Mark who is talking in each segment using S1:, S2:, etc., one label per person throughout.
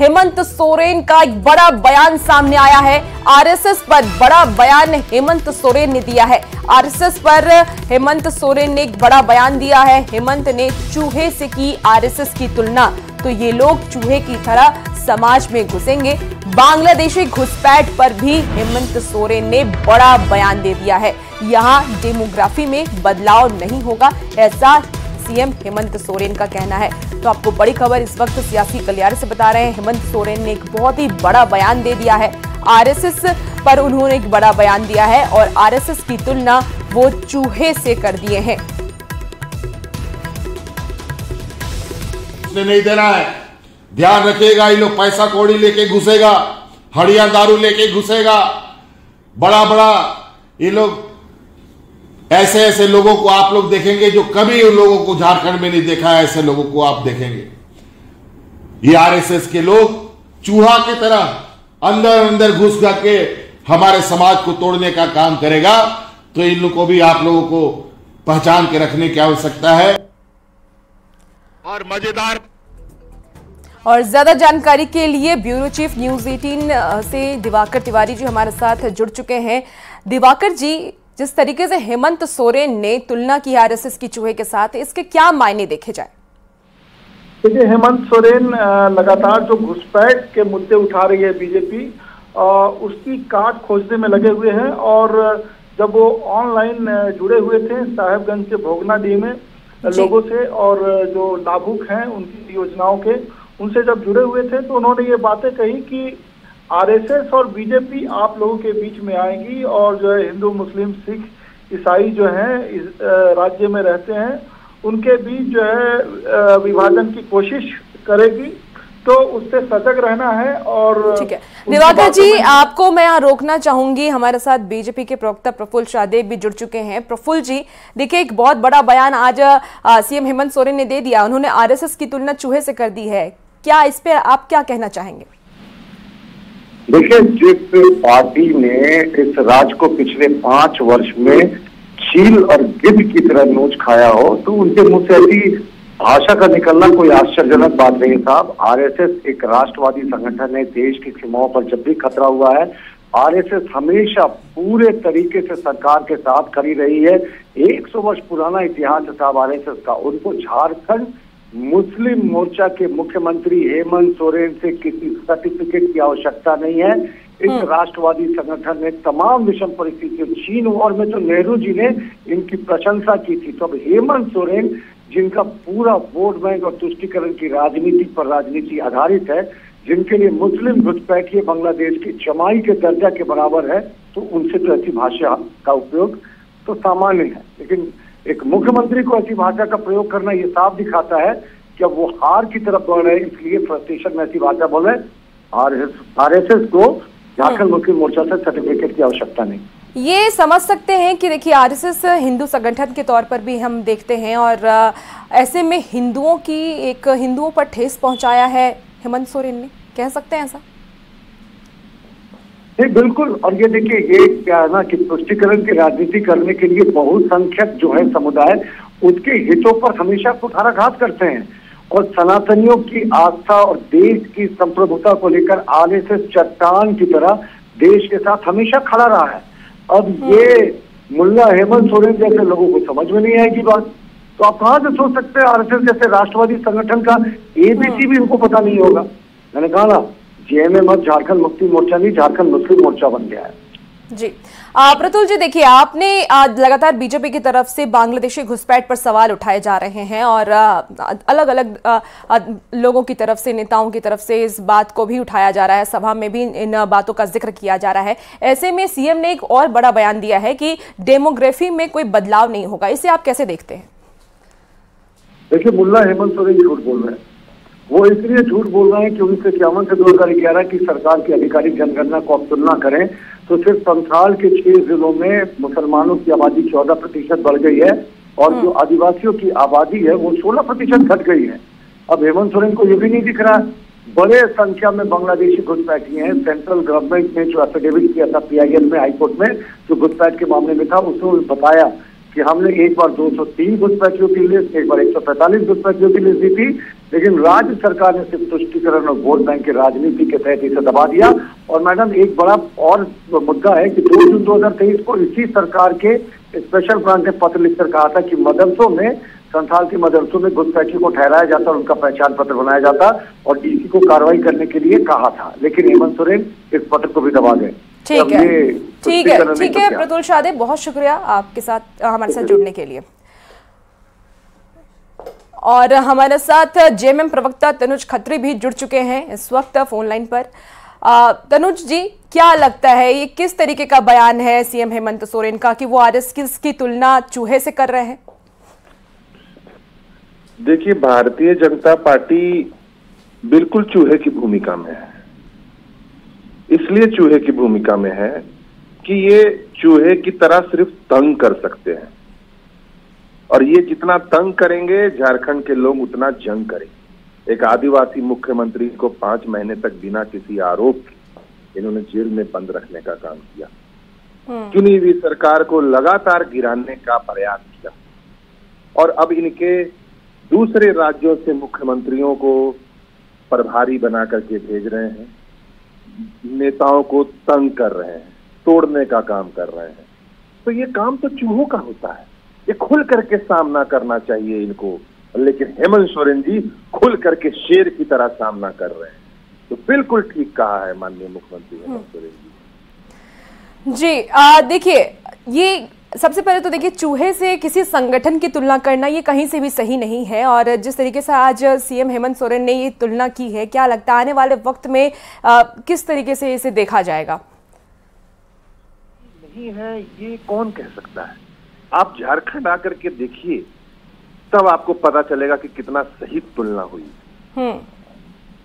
S1: हेमंत सोरेन का एक बड़ा बयान सामने आया है। आरएसएस पर बड़ा बयान हेमंत सोरेन ने दिया है। आरएसएस पर हेमंत सोरेन ने एक बड़ा बयान दिया है। हेमंत ने चूहे से की आरएसएस की तुलना, तो ये लोग चूहे की तरह समाज में घुसेंगे। बांग्लादेशी घुसपैठ पर भी हेमंत सोरेन ने बड़ा बयान दे दिया है। यहां डेमोग्राफी में बदलाव नहीं होगा, ऐसा सीएम हेमंत सोरेन का कहना है। तो आपको बड़ी खबर इस वक्त सियासी गलियारे से बता रहे हैं। हेमंत सोरेन ने एक बहुत ही बड़ा बयान दे दिया है। आरएसएस पर उन्होंने एक बड़ा बयान दिया है और आरएसएस की तुलना वो चूहे से कर दिए हैं।
S2: नहीं देना है, ध्यान रखिएगा। ये लोग पैसा कौड़ी लेके घुसेगा, हड़िया दारू लेके घुसेगा। बड़ा बड़ा ये लोग ऐसे ऐसे लोगों को आप लोग देखेंगे जो कभी उन लोगों को झारखंड में नहीं देखा है। ऐसे लोगों को आप देखेंगे। ये आरएसएस के लोग चूहा की तरह अंदर अंदर घुस के हमारे समाज को तोड़ने का काम करेगा। तो इन लोगों को भी आप लोगों को पहचान के रखने की आवश्यकता है। और मजेदार
S1: और ज्यादा जानकारी के लिए ब्यूरो चीफ न्यूज 18 से दिवाकर तिवारी जी हमारे साथ जुड़ चुके हैं। दिवाकर जी, जिस तरीके से हेमंत सोरेन ने तुलना की आरएसएस की चूहे के साथ, इसके क्या मायने देखे जाए?
S3: देखिए, हेमंत सोरेन लगातार जो घुसपैठ के मुद्दे उठा रही है बीजेपी, उसकी काट खोजने में लगे हुए हैं। और जब वो ऑनलाइन जुड़े हुए थे साहेबगंज के भोगनाडीह में लोगों से, और जो लाभुक हैं उनकी योजनाओं के, उनसे जब जुड़े हुए थे तो उन्होंने ये बातें कही कि आरएसएस और बीजेपी आप लोगों के बीच में आएगी और जो है हिंदू मुस्लिम सिख ईसाई जो हैं इस राज्य में रहते हैं उनके बीच जो है विभाजन की कोशिश करेगी। तो उससे सजग रहना है। और ठीक है
S1: दिवाकर जी, आपको मैं यहाँ रोकना चाहूंगी। हमारे साथ बीजेपी के प्रवक्ता प्रफुल्ल शाहदेव भी जुड़ चुके हैं। प्रफुल्ल जी, देखिए, एक बहुत बड़ा बयान आज सीएम हेमंत सोरेन ने दे दिया। उन्होंने आरएसएस की तुलना चूहे से कर दी है। क्या इस पे आप क्या कहना चाहेंगे?
S4: देखिए, जिस पार्टी ने इस राज्य को पिछले 5 वर्ष में चील और गिद्ध की तरह नोच खाया हो, तो उनके मुंह से ऐसी भाषा का निकलना कोई आश्चर्यजनक बात नहीं साहब। आरएसएस एक राष्ट्रवादी संगठन है। देश की सीमाओं पर जब भी खतरा हुआ है, आरएसएस हमेशा पूरे तरीके से सरकार के साथ खड़ी रही है। 100 वर्ष पुराना इतिहास है साहब आरएसएस का। उनको झारखंड मुस्लिम मोर्चा के मुख्यमंत्री हेमंत सोरेन से किसी सर्टिफिकेट की आवश्यकता नहीं है। इस राष्ट्रवादी संगठन ने तमाम विषम परिस्थितियों, चीन वॉर में तो नेहरू जी ने इनकी प्रशंसा की थी। तो अब हेमंत सोरेन, जिनका पूरा वोट बैंक और तुष्टीकरण की राजनीति पर राजनीति आधारित है, जिनके लिए मुस्लिम घुसपैठ ये बांग्लादेश की जमाई के दर्जा के बराबर है, तो उनसे तो ऐसी भाषा का उपयोग तो सामान्य है। लेकिन एक मुख्यमंत्री को ऐसी भाषा का प्रयोग करना ये साफ दिखाता है कि अब वो हार की तरफ बढ़ रहे हैं, इसलिए फ्रस्ट्रेशन में ऐसी भाषा बोल रहे हैं। आरएसएस को झारखंड मुस्लिम मोर्चा से सर्टिफिकेट की आवश्यकता नहीं।
S1: ये समझ सकते हैं कि देखिए, आरएसएस हिंदू संगठन के तौर पर भी हम देखते हैं और ऐसे में हिंदुओं पर ठेस पहुंचाया है हेमंत सोरेन ने, कह सकते हैं ऐसा?
S4: बिल्कुल। और ये देखिए, ये क्या है ना कि तुष्टीकरण की राजनीति करने के लिए बहुसंख्यक जो है समुदाय, उसके हितों पर हमेशा कुठाराघात करते हैं। और सनातनियों की आस्था और देश की संप्रभुता को लेकर आरएसएस चट्टान की तरह देश के साथ हमेशा खड़ा रहा है। अब ये मुल्ला हेमंत सोरेन जैसे लोगों को समझ में नहीं आएगी बात, तो आप कहां से सोच सकते हैं आरएसएस जैसे राष्ट्रवादी संगठन का एबीसी भी उनको पता नहीं होगा। मैंने कहा ना, जेएमएम अब झारखंड मुक्ति मोर्चा नहीं, झारखंड मुस्लिम मोर्चा बन गया है।
S1: जी प्रतुल जी, देखिए, आपने लगातार बीजेपी की तरफ से बांग्लादेशी घुसपैठ पर सवाल उठाए जा रहे हैं और अलग अलग लोगों की तरफ से, नेताओं की तरफ से इस बात को भी उठाया जा रहा है। सभा में भी इन बातों का जिक्र किया जा रहा है। ऐसे में सीएम ने एक और बड़ा बयान दिया है कि डेमोग्राफी में कोई बदलाव नहीं होगा। इसे आप कैसे देखते हैं?
S4: देखिए, मुल्ला हेमंत सोरेन झूठ बोल रहे हैं। वो इसलिए झूठ बोल रहे हैं कि 1951 से 2011 की सरकार की आधिकारिक जनगणना को आप तुलना करें तो सिर्फ संथाल के 6 जिलों में मुसलमानों की आबादी 14% बढ़ गई है और जो आदिवासियों की आबादी है वो 16% घट गई है। अब हेमंत सोरेन को ये भी नहीं दिख रहा, बड़े संख्या में बांग्लादेशी घुसपैठी हैं। सेंट्रल गवर्नमेंट ने जो एफिडेविट किया था पीआईएल में, हाईकोर्ट में, जो घुसपैठ के मामले में था, उसमें बताया कि हमने एक बार 203 घुसपैठियों की लिस्ट, एक बार 145 घुसपैठियों की लिस्ट दी थी, लेकिन राज्य सरकार ने सिर्फ तुष्टिकरण और वोट बैंक की राजनीति के तहत इसे दबा दिया। और मैडम एक बड़ा और मुद्दा है कि 2 जून 2023 को इसी सरकार के स्पेशल ब्रांच ने पत्र लिखकर कहा था कि मदरसों में, संथाल के मदरसों में घुसपैठियों को ठहराया जाता और उनका पहचान पत्र बनाया जाता और डीसी को कार्रवाई करने के लिए कहा था, लेकिन हेमंत सोरेन इस पत्र को भी दबा गए।
S1: ठीक है प्रतुल शाहदेव, बहुत शुक्रिया आपके साथ हमारे साथ जुड़ने के लिए। और हमारे साथ जेएमएम प्रवक्ता तनुज खत्री भी जुड़ चुके हैं इस वक्त फोन लाइन पर। तनुज जी, क्या लगता है ये किस तरीके का बयान है सीएम हेमंत सोरेन का कि वो आरएसएस की तुलना चूहे से कर रहे हैं?
S5: देखिए, भारतीय जनता पार्टी बिल्कुल चूहे की भूमिका में है। इसलिए चूहे की भूमिका में है कि ये चूहे की तरह सिर्फ तंग कर सकते हैं, और ये जितना तंग करेंगे झारखंड के लोग उतना जंग करेंगे। एक आदिवासी मुख्यमंत्री को 5 महीने तक बिना किसी आरोप के इन्होंने जेल में बंद रखने का काम किया। चुनी हुई सरकार को लगातार गिराने का प्रयास किया, और अब इनके दूसरे राज्यों से मुख्यमंत्रियों को प्रभारी बना करके भेज रहे हैं, नेताओं को तंग कर रहे हैं, तोड़ने का काम कर रहे हैं। तो ये काम तो चूहों का होता है, ये खुल करके सामना करना चाहिए इनको, लेकिन हेमंत सोरेन जी खुल करके शेर की तरह सामना कर रहे हैं। तो बिल्कुल ठीक कहा है माननीय मुख्यमंत्री हेमंत सोरेन जी।
S1: देखिए, ये सबसे पहले तो देखिए, चूहे से किसी संगठन की तुलना करना ये कहीं से भी सही नहीं है, और जिस तरीके से आज सीएम हेमंत सोरेन ने ये तुलना की है, क्या लगता है आने वाले वक्त में किस तरीके से इसे देखा जाएगा?
S5: नहीं है ये कौन कह सकता है? आप झारखंड आकर के देखिए, तब आपको पता चलेगा कि कितना सही तुलना हुई।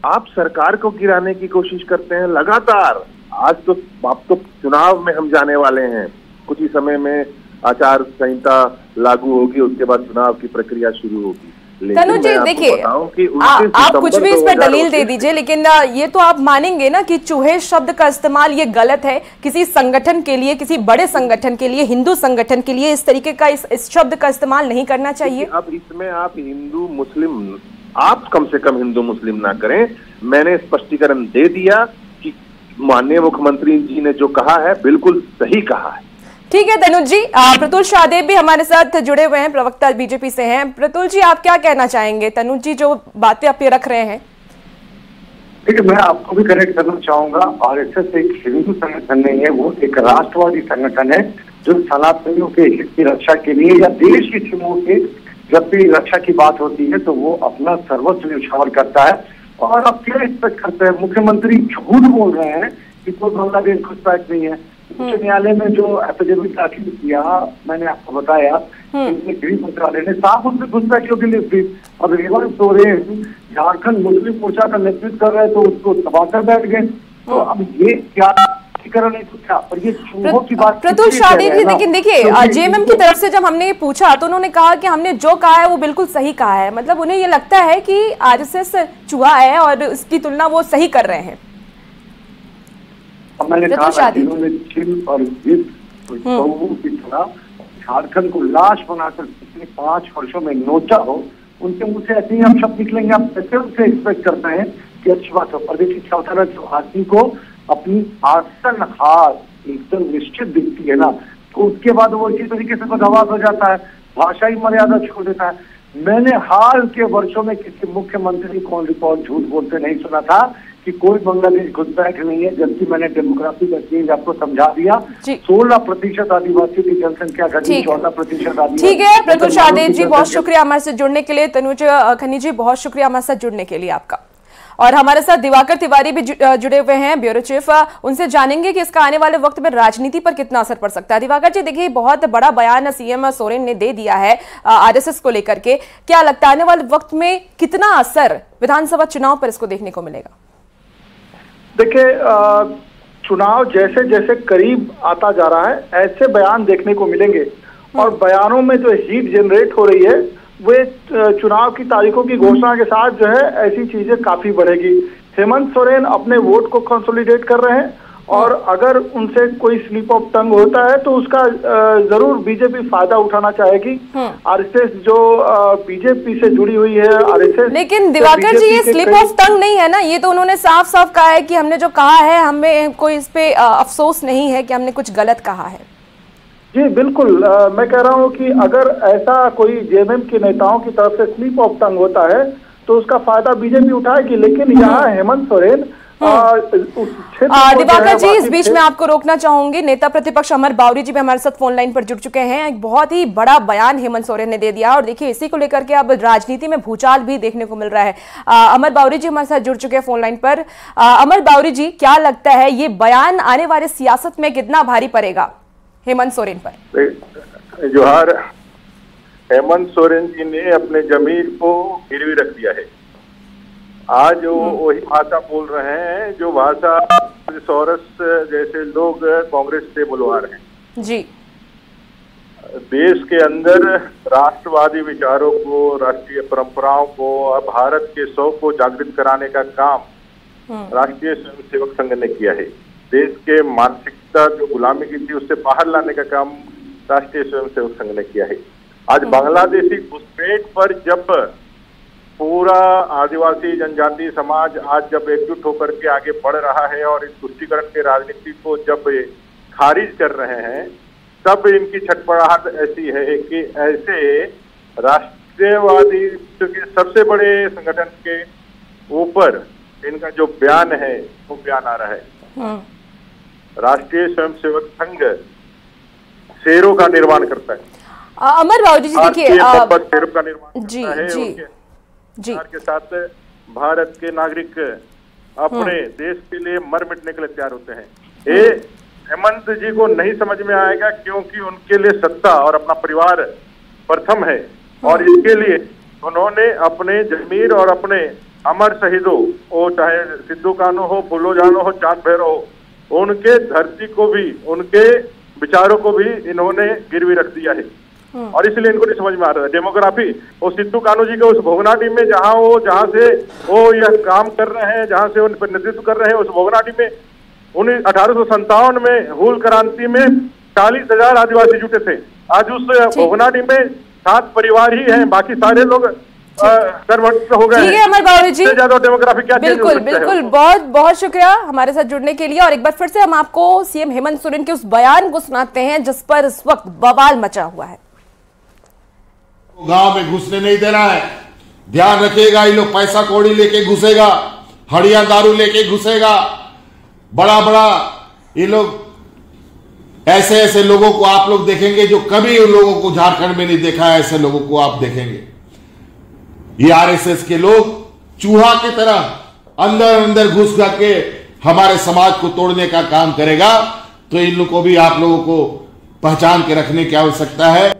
S5: आप सरकार को गिराने की कोशिश करते हैं लगातार। आज तो आप तो चुनाव में हम जाने वाले हैं, कुछ ही समय में आचार संहिता लागू होगी, उसके बाद चुनाव की प्रक्रिया शुरू होगी।
S1: तनु जी देखिए, आप कुछ भी इस पर दलील दे दीजिए, लेकिन ये तो आप मानेंगे ना कि चूहे शब्द का इस्तेमाल ये गलत है। किसी संगठन के लिए, किसी बड़े संगठन के लिए, हिंदू संगठन के लिए इस तरीके का इस शब्द का इस्तेमाल नहीं करना चाहिए।
S5: अब इसमें आप हिंदू मुस्लिम, आप कम से कम हिंदू मुस्लिम ना करें। मैंने स्पष्टीकरण दे दिया कि माननीय मुख्यमंत्री जी ने जो कहा है बिल्कुल सही कहा है।
S1: ठीक है तनुज जी। प्रतुल शाहदेव भी हमारे साथ जुड़े हुए हैं, प्रवक्ता बीजेपी से हैं। प्रतुल जी, आप क्या कहना चाहेंगे? तनुज जी जो बातें आप ये रख रहे हैं।
S4: ठीक है, मैं आपको भी करेक्ट करना चाहूंगा। आरएसएस एक हिंदू संगठन नहीं है, वो एक राष्ट्रवादी संगठन है जो सनातनियों के हित की रक्षा के लिए या देश की सीमाओं के जब भी रक्षा की बात होती है तो वो अपना सर्वस्व न्यौछावर करता है। और आप क्या एक्सपेक्ट करते हैं? मुख्यमंत्री झूठ बोल रहे हैं कि कोई बांग्लादेश घुसपैठ नहीं है। उच्च न्यायालय में जो एफिडेविट दाखिल किया, मैंने आपको बताया, गृह मंत्रालय ने साफ उसमें घुसपैठियों की लिस्ट दी। अब हेमंत सोरेन झारखंड मुस्लिम मोर्चा का नेतृत्व कर रहे, तो उसको दबाकर बैठ गए। तो अब ये क्या
S1: प्रतुल शाहदेव जी, लेकिन देखिए जेएमएम की तरफ से जब हमने ये पूछा तो उन्होंने कहा कि हमने जो कहा है वो बिल्कुल सही कहा है। मतलब उन्हें ये लगता है कि आरएसएस चूहा है और इसकी तुलना वो सही कर रहे हैं।
S4: मैंने कहा इन्होंने चिल और की तरह झारखंड को लाश बनाकर पिछले 5 वर्षों में नोचा हो, उनके मुंह से ऐसे ही हम शब्द निकलेंगे। आप कैसे उनसे एक्सपेक्ट करते हैं कि अच्छी बात हो? और देखिए क्या होता है, जो आदमी को अपनी आसन हार एकदम निश्चित दिखती है ना, तो उसके बाद वो इसी तरीके से बदहवास हो जाता है, भाषाई मर्यादा छोड़ देता है। मैंने हाल के वर्षों में किसी मुख्यमंत्री को रिकॉर्ड झूठ बोलते नहीं सुना था कि कोई बांग्लादेश घुसपैठ नहीं है, जबकि मैंने डेमोग्राफी का चेंज आपको समझा दिया। 16% आदिवासियों की जनसंख्या घटी, 14% आदिवासी।
S1: ठीक है प्रतुल शाहदेव जी, बहुत शुक्रिया हमारे साथ जुड़ने के लिए। तनुज खन्नी जी, बहुत शुक्रिया हमारे साथ जुड़ने के लिए आपका। और हमारे साथ दिवाकर तिवारी भी जुड़े हुए हैं, ब्यूरो चीफ। उनसे जानेंगे कि इसका आने वाले वक्त में राजनीति पर कितना असर पड़ सकता है। दिवाकर जी देखिए, बहुत बड़ा बयान सीएम सोरेन ने दे दिया है आरएसएस को लेकर के। क्या लगता है आने वाले वक्त में कितना असर विधानसभा चुनाव पर इसको देखने को मिलेगा?
S3: देखिए, चुनाव जैसे जैसे करीब आता जा रहा है ऐसे बयान देखने को मिलेंगे, और बयानों में जो हीट जनरेट हो रही है वे चुनाव की तारीखों की घोषणा के साथ जो है ऐसी चीजें काफी बढ़ेगी। हेमंत सोरेन अपने वोट को कंसोलिडेट कर रहे हैं और अगर उनसे कोई स्लिप ऑफ टंग होता है तो उसका जरूर बीजेपी फायदा उठाना चाहेगी। आरएसएस जो बीजेपी से जुड़ी हुई है, आरएसएस। लेकिन
S1: दिवाकर जी, ये स्लिप ऑफ टंग नहीं है ना, ये तो उन्होंने साफ साफ कहा है कि हमने जो कहा है हमें कोई इस पे अफसोस नहीं है कि हमने कुछ गलत कहा है।
S3: जी बिल्कुल, मैं कह रहा हूँ कि अगर ऐसा कोई जेएमएम के नेताओं की तरफ से स्लिप ऑफ टंग होता है तो उसका फायदा बीजेपी उठाएगी। लेकिन यहाँ हेमंत सोरेन
S1: दिवाकर जी, इस बीच में आपको रोकना चाहूंगी। नेता प्रतिपक्ष अमर बावरी जी भी हमारे साथ फोन लाइन पर जुड़ चुके हैं। एक बहुत ही बड़ा बयान हेमंत सोरेन ने दे दिया और देखिए इसी को लेकर के अब राजनीति में भूचाल भी देखने को मिल रहा है। अमर बावरी जी हमारे साथ जुड़ चुके हैं फोन लाइन पर। अमर बावरी जी, क्या लगता है ये बयान आने वाले सियासत में कितना भारी पड़ेगा हेमंत सोरेन पर?
S5: जोहार। हेमंत सोरेन जी ने अपने जमीर को गिरवी रख दिया है। आज वो वही भाषा बोल रहे हैं जो भाषा सोरस जैसे लोग कांग्रेस से बुलवा रहे हैं।
S1: जी।
S5: देश के अंदर राष्ट्रवादी विचारों को, राष्ट्रीय परंपराओं को और भारत के शौक को जागृत कराने का काम राष्ट्रीय स्वयंसेवक संघ ने किया है। देश के मानसिकता जो गुलामी की थी उससे बाहर लाने का काम राष्ट्रीय स्वयंसेवक संघ ने किया है। आज बांग्लादेशी घुसपैठ पर जब पूरा आदिवासी जनजातीय समाज आज जब एकजुट होकर के आगे बढ़ रहा है और इस तुष्टीकरण के राजनीति को जब खारिज कर रहे हैं, तब इनकी छटपटाहट ऐसी है कि ऐसे राष्ट्रीयवादी के सबसे बड़े संगठन के ऊपर इनका जो बयान है वो बयान आ रहा है। राष्ट्रीय स्वयंसेवक संघ शेरों का निर्माण करता है।
S1: अमर बावरी जी, देखिए
S5: शेरों का निर्माण करता है।
S1: जी
S5: के साथ भारत के नागरिक अपने देश के लिए मर मिटने के लिए तैयार होते हैं। ये हेमंत जी को नहीं समझ में आएगा क्योंकि उनके लिए सत्ता और अपना परिवार प्रथम है और इसके लिए उन्होंने अपने जमीर और अपने अमर शहीदों, वो चाहे सिद्धू कान्हू हो, फूलो जानो हो, चांद भैरव हो, उनके धरती को भी, उनके विचारों को भी इन्होंने गिरवी रख दिया है और इसलिए इनको नहीं समझ में आ रहा है। डेमोग्राफी वो सिद्धू कान्हू जी के उस भोगनाटी में जहां से वो यह काम कर रहे हैं, जहां से वो नेतृत्व कर रहे हैं, उस भोगनाटी में 1857 में हूल क्रांति में 40,000 आदिवासी जुटे थे। आज उस भोगनाटी में 7 परिवार ही हैं, बाकी सारे लोग हो गए।
S1: ठीक है अमर बावरी जी,
S5: ज्यादा डेमोग्राफी क्या?
S1: बिल्कुल बिल्कुल, बहुत बहुत शुक्रिया हमारे साथ जुड़ने के लिए। और एक बार फिर से हम आपको सीएम हेमंत सोरेन के उस बयान को सुनाते हैं जिस पर इस वक्त बवाल मचा हुआ है।
S2: गांव में घुसने नहीं देना है, ध्यान रखिएगा। ये लोग पैसा कौड़ी लेके घुसेगा, हड़िया दारू लेके घुसेगा, बड़ा बड़ा ये लोग ऐसे ऐसे लोगों को आप लोग देखेंगे जो कभी उन लोगों को झारखंड में नहीं देखा है। ऐसे लोगों को आप देखेंगे। ये आरएसएस के लोग चूहा की तरह अंदर अंदर घुस के हमारे समाज को तोड़ने का काम करेगा। तो इन लोगों को भी आप लोगों को पहचान के रखने की आवश्यकता है।